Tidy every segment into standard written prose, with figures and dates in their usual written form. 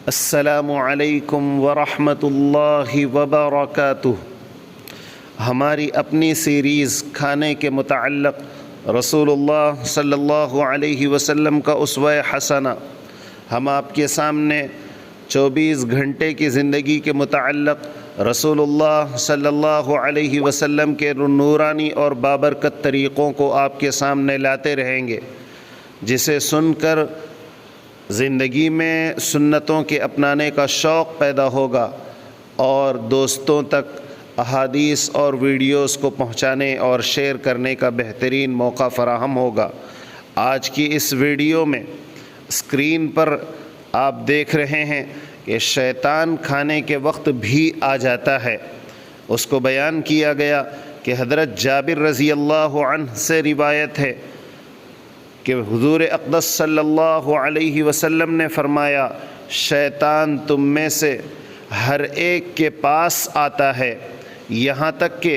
السلام علیکم ورحمۃ اللہ وبرکاتہ۔ ہماری اپنی سیریز کھانے کے متعلق رسول اللہ صلی اللہ علیہ وسلم کا اسوہ حسنہ، ہم آپ کے سامنے 24 گھنٹے کی زندگی کے متعلق رسول اللہ صلی اللہ علیہ وسلم کے نورانی اور بابرکت طریقوں کو آپ کے سامنے لاتے رہیں گے، جسے سن کر زندگی میں سنتوں کے اپنانے کا شوق پیدا ہوگا اور دوستوں تک احادیث اور ویڈیوز کو پہنچانے اور شیئر کرنے کا بہترین موقع فراہم ہوگا۔ آج کی اس ویڈیو میں اسکرین پر آپ دیکھ رہے ہیں کہ شیطان کھانے کے وقت بھی آ جاتا ہے۔ اس کو بیان کیا گیا کہ حضرت جابر رضی اللہ عنہ سے روایت ہے کہ حضور اقدس صلی اللہ علیہ وسلم نے فرمایا، شیطان تم میں سے ہر ایک کے پاس آتا ہے، یہاں تک کہ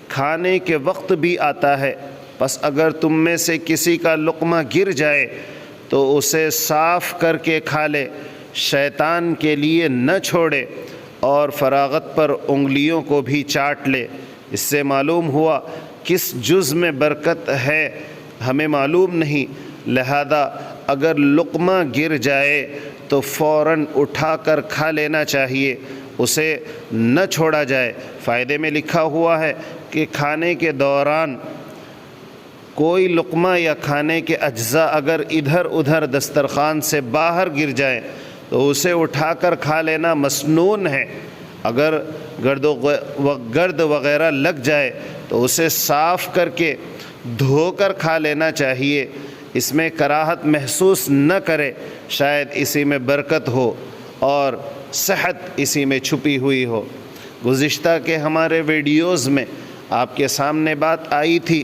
کھانے کے وقت بھی آتا ہے، پس اگر تم میں سے کسی کا لقمہ گر جائے تو اسے صاف کر کے کھا لے، شیطان کے لیے نہ چھوڑے اور فراغت پر انگلیوں کو بھی چاٹ لے۔ اس سے معلوم ہوا کس جز میں برکت ہے ہمیں معلوم نہیں، لہذا اگر لقمہ گر جائے تو فوراً اٹھا کر کھا لینا چاہیے، اسے نہ چھوڑا جائے۔ فائدے میں لکھا ہوا ہے کہ کھانے کے دوران کوئی لقمہ یا کھانے کے اجزاء اگر ادھر ادھر دسترخوان سے باہر گر جائیں تو اسے اٹھا کر کھا لینا مسنون ہے۔ اگر گرد وغیرہ لگ جائے تو اسے صاف کر کے دھو کر کھا لینا چاہیے، اس میں کراہت محسوس نہ کرے، شاید اسی میں برکت ہو اور صحت اسی میں چھپی ہوئی ہو۔ گزشتہ کے ہمارے ویڈیوز میں آپ کے سامنے بات آئی تھی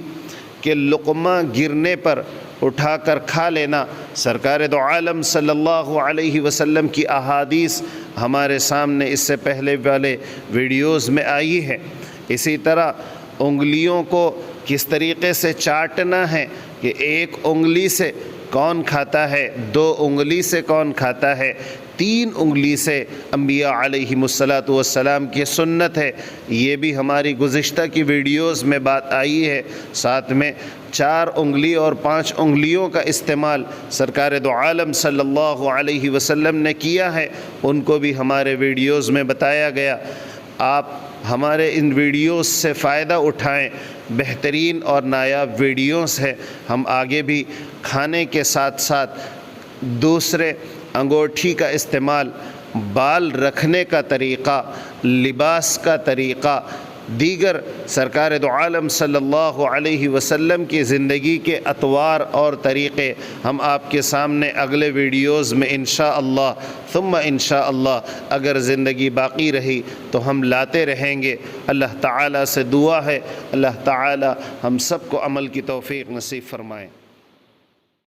کہ لقمہ گرنے پر اٹھا کر کھا لینا، سرکار دو عالم صلی اللہ علیہ وسلم کی احادیث ہمارے سامنے اس سے پہلے والے ویڈیوز میں آئی ہے۔ اسی طرح انگلیوں کو کس طریقے سے چاٹنا ہے کہ ایک انگلی سے کون کھاتا ہے، 2 انگلی سے کون کھاتا ہے، 3 انگلی سے انبیاء علیہم السلام کی سنت ہے، یہ بھی ہماری گزشتہ کی ویڈیوز میں بات آئی ہے۔ ساتھ میں 4 انگلی اور 5 انگلیوں کا استعمال سرکار دو عالم صلی اللہ علیہ وسلم نے کیا ہے، ان کو بھی ہمارے ویڈیوز میں بتایا گیا۔ آپ ہمارے ان ویڈیوز سے فائدہ اٹھائیں، بہترین اور نایاب ویڈیوز ہیں۔ ہم آگے بھی کھانے کے ساتھ ساتھ دوسرے انگوٹھی کا استعمال، بال رکھنے کا طریقہ، لباس کا طریقہ، دیگر سرکار دو عالم صلی اللہ علیہ وسلم کی زندگی کے اطوار اور طریقے ہم آپ کے سامنے اگلے ویڈیوز میں انشاءاللہ ثم انشاءاللہ اگر زندگی باقی رہی تو ہم لاتے رہیں گے۔ اللہ تعالیٰ سے دعا ہے اللہ تعالیٰ ہم سب کو عمل کی توفیق نصیب فرمائے۔